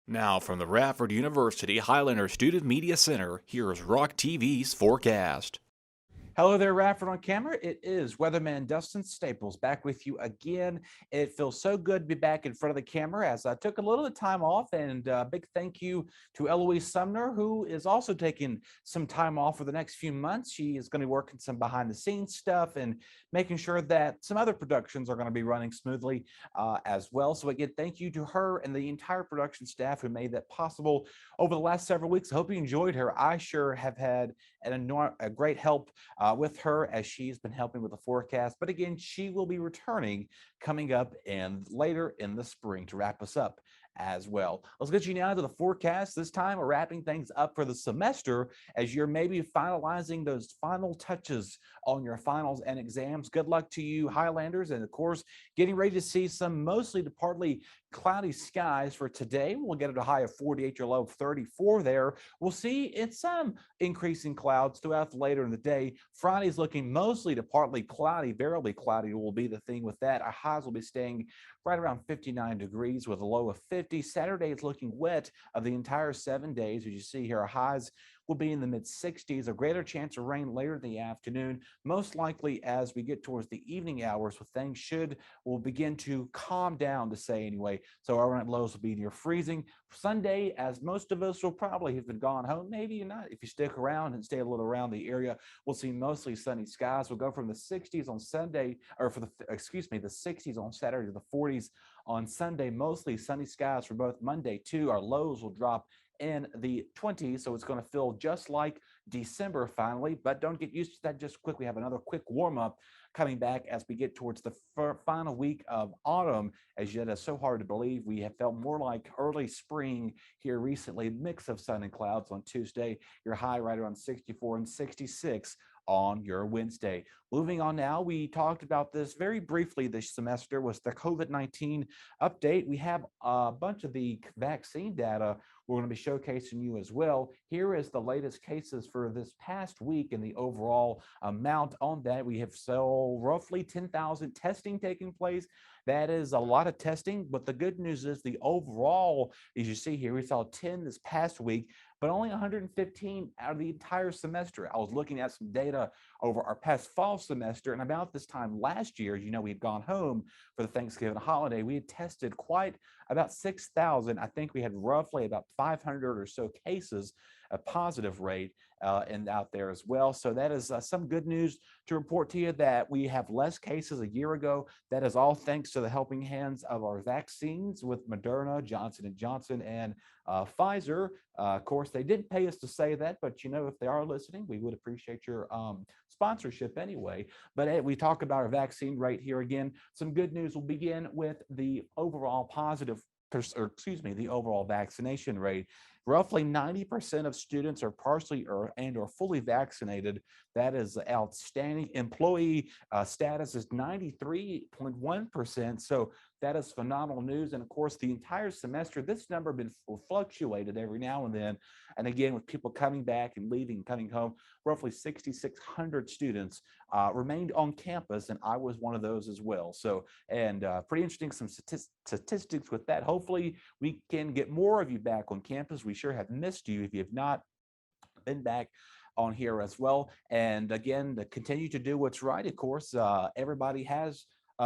Now, from the Radford University Highlander Student Media Center, here's ROC-TV's forecast. Hello there, Radford on camera. It is weatherman Dustin Staples back with you again. It feels so good to be back in front of the camera as I took a little bit of time off, and a big thank you to Eloise Sumner, who is also taking some time off for the next few months. She is going to be working some behind the scenes stuff and making sure that some other productions are going to be running smoothly as well. So again, thank you to her and the entire production staff who made that possible over the last several weeks. I hope you enjoyed her. I sure have had a great help with her as she's been helping with the forecast. But again, she will be returning coming up and later in the spring to wrap us up as well. Let's get you now to the forecast. This time we're wrapping things up for the semester as you're maybe finalizing those final touches on your finals and exams. Good luck to you, Highlanders, and of course, getting ready to see some mostly to partly cloudy skies for today. We'll get a high of 48, your low of 34 there. We'll see it's some increasing clouds throughout later in the day. Friday's looking mostly to partly cloudy, variably cloudy will be the thing with that. Our highs will be staying right around 59 degrees with a low of 50. Saturday is looking wet of the entire 7 days. As you see here, our highs will be in the mid 60s, a greater chance of rain later in the afternoon, most likely as we get towards the evening hours, with things will begin to calm down, to say anyway. So our overnight lows will be near freezing. Sunday, as most of us will probably have been gone home, maybe you're not. If you stick around and stay a little around the area, we'll see mostly sunny skies. We'll go from the 60s on Sunday, or for the, excuse me, the 60s on Saturday to the 40s on Sunday. Mostly sunny skies for both Monday too. Our lows will drop in the 20s, so it's going to feel just like December finally. But don't get used to that just quickly. Have another quick warm up coming back as we get towards the final week of autumn. As yet, it's so hard to believe we have felt more like early spring here recently. Mix of sun and clouds on Tuesday. Your high right around 64 and 66 on your Wednesday. Moving on now, we talked about this very briefly this semester was the COVID-19 update. We have a bunch of the vaccine data we're going to be showcasing you as well. Here is the latest cases for this past week and the overall amount on that. We have so roughly 10,000 testing taking place. That is a lot of testing, but the good news is the overall, as you see here, we saw 10 this past week, but only 115 out of the entire semester. I was looking at some data over our past fall semester, and about this time last year, you know, we had gone home for the Thanksgiving holiday. We had tested quite about 6,000. I think we had roughly about 500 or so cases, a positive rate, and out there as well. So that is some good news to report to you that we have less cases a year ago. That is all thanks to the helping hands of our vaccines with Moderna, Johnson and Johnson, and Pfizer. Of course, they didn't pay us to say that, but you know, if they are listening, we would appreciate your sponsorship anyway. But we talk about our vaccine rate here again. Some good news will begin with the overall positive, or excuse me, the overall vaccination rate. Roughly 90% of students are partially or fully vaccinated. That is outstanding. Employee status is 93.1%. So that is phenomenal news. And of course, the entire semester, this number has been fluctuated every now and then. And again, with people coming back and leaving, coming home, roughly 6,600 students remained on campus, and I was one of those as well. So, and pretty interesting, some statistics with that. Hopefully, we can get more of you back on campus. We sure have missed you if you have not been back on here as well. And again, to continue to do what's right, of course, everybody has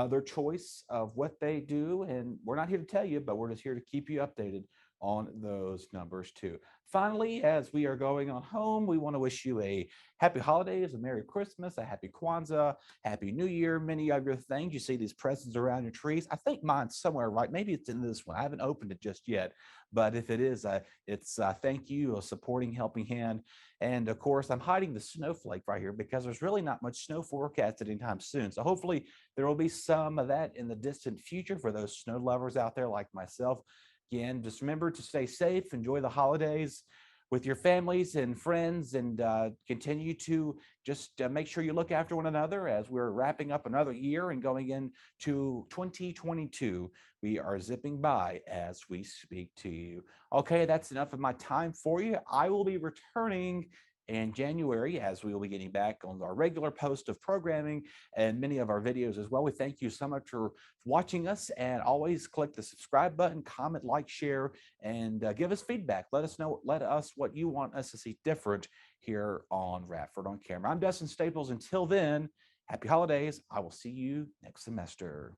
their choice of what they do. And we're not here to tell you, but we're just here to keep you updated on those numbers too. Finally, as we are going on home, we want to wish you a happy holidays, a Merry Christmas, a happy Kwanzaa, Happy New Year, many other things. You see these presents around your trees. I think mine's somewhere right. Maybe it's in this one. I haven't opened it just yet, but if it is, it's thank you, a supporting helping hand. And of course, I'm hiding the snowflake right here because there's really not much snow forecasted anytime soon. So hopefully there will be some of that in the distant future for those snow lovers out there like myself. Again, just remember to stay safe, enjoy the holidays with your families and friends, and continue to just make sure you look after one another as we're wrapping up another year and going into 2022. We are zipping by as we speak to you. Okay, that's enough of my time for you. I will be returning in January, as we will be getting back on our regular post of programming and many of our videos as well. We thank you so much for watching us, and always click the subscribe button, comment, like, share, and give us feedback. Let us know, let us what you want us to see different here on Radford on Camera. I'm Dustin Staples. Until then, happy holidays. I will see you next semester.